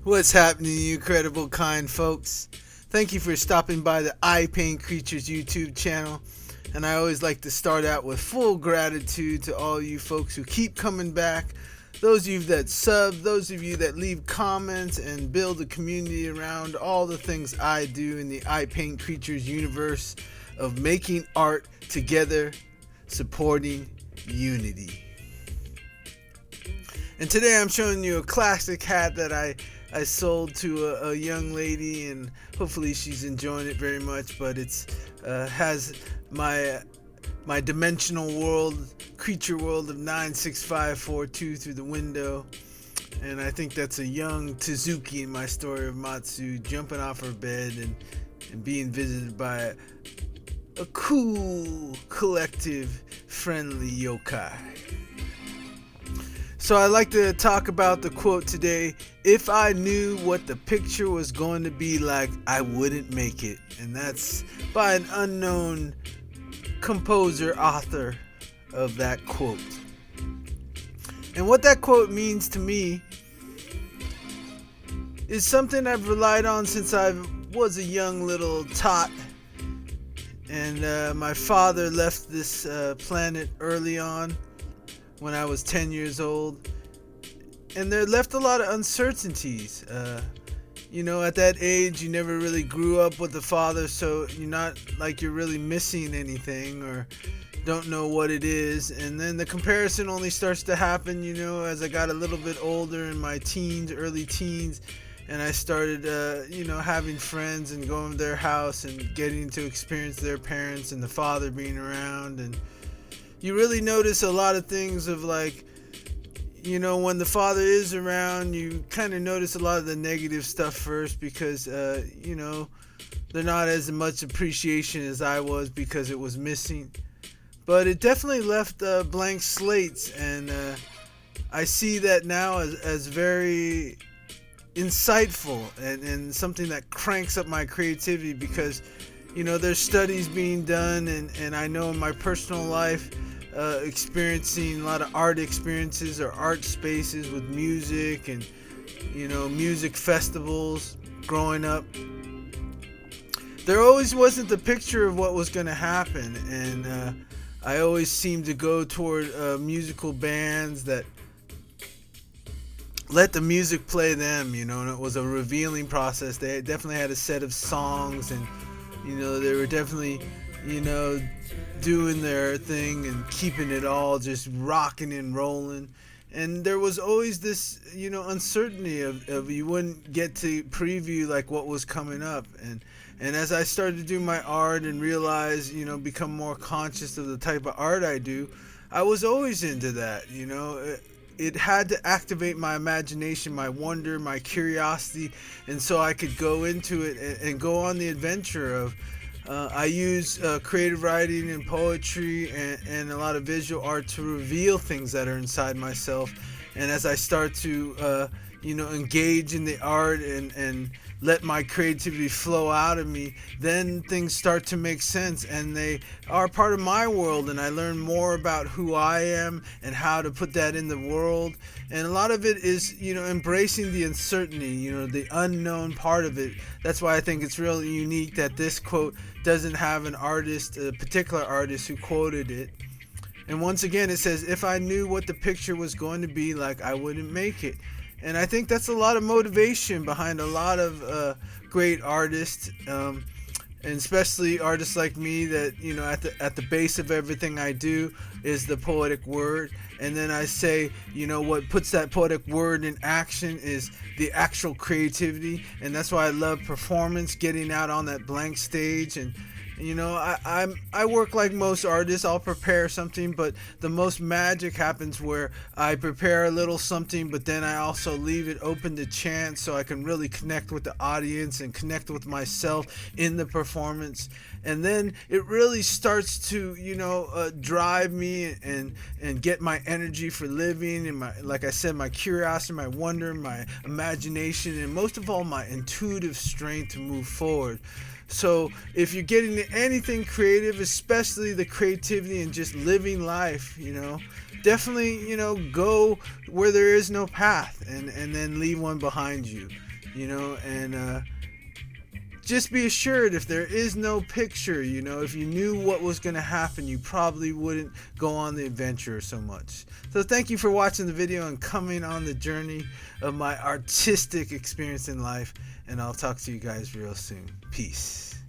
What's happening, you incredible kind folks? Thank you for stopping by the Ipaintcreatures YouTube channel. And I always like to start out with full gratitude to all you folks who keep coming back. Those of you that sub, those of you that leave comments and build a community around all the things I do in the Ipaintcreatures universe of making art together, supporting unity. And today I'm showing you a classic hat that I sold to a young lady, and hopefully she's enjoying it very much. But it's has my dimensional world, creature world of 96542 through the window. And I think that's a young Tezuki in my story of MATSU jumping off her bed and being visited by a cool, collective, friendly yokai. So I'd like to talk about the quote today: if I knew what the picture was going to be like, I wouldn't make it. And that's by an unknown composer, author of that quote. And what that quote means to me is something I've relied on since I was a young little tot. And my father left this planet early on, when I was 10 years old, and there left a lot of uncertainties. At that age, you never really grew up with a father, so you're not like you're really missing anything or don't know what it is. And then the comparison only starts to happen, as I got a little bit older in my teens, early teens, and I started, having friends and going to their house and getting to experience their parents and the father being around. And you really notice a lot of things of when the father is around, you kind of notice a lot of the negative stuff first because, they're not as much appreciation as I was because it was missing. But it definitely left blank slates, and I see that now as very insightful and something that cranks up my creativity because, there's studies being done, and I know in my personal life, experiencing a lot of art experiences or art spaces with music and music festivals growing up, there always wasn't the picture of what was going to happen. And I always seemed to go toward musical bands that let the music play them, and it was a revealing process. They definitely had a set of songs, and they were definitely doing their thing and keeping it all just rocking and rolling. And there was always this uncertainty of you wouldn't get to preview like what was coming up. And as I started to do my art and realize, become more conscious of the type of art I do, I was always into that. It had to activate my imagination, my wonder, my curiosity, and so I could go into it and go on the adventure of I use creative writing and poetry and a lot of visual art to reveal things that are inside myself. And as I start to engage in the art and let my creativity flow out of me, then things start to make sense, and they are part of my world, and I learn more about who I am and how to put that in the world. And a lot of it is embracing the uncertainty, the unknown part of it. That's why I think it's really unique that this quote doesn't have an artist, a particular artist who quoted it. And once again, it says, if I knew what the picture was going to be like, I wouldn't make it. And I think that's a lot of motivation behind a lot of great artists, and especially artists like me that, at the base of everything I do is the poetic word. And then I say, what puts that poetic word in action is the actual creativity. And that's why I love performance, getting out on that blank stage. And I work like most artists. I'll prepare something, but the most magic happens where I prepare a little something, but then I also leave it open to chance so I can really connect with the audience and connect with myself in the performance. And then it really starts to, drive me and get my energy for living and like I said, my curiosity, my wonder, my imagination, and most of all, my intuitive strength to move forward. So if you're getting into anything creative, especially the creativity and just living life, definitely, go where there is no path and then leave one behind you. you know, and just be assured if there is no picture, you know, if you knew what was going to happen, you probably wouldn't go on the adventure so much. So thank you for watching the video and coming on the journey of my artistic experience in life, and I'll talk to you guys real soon. Peace.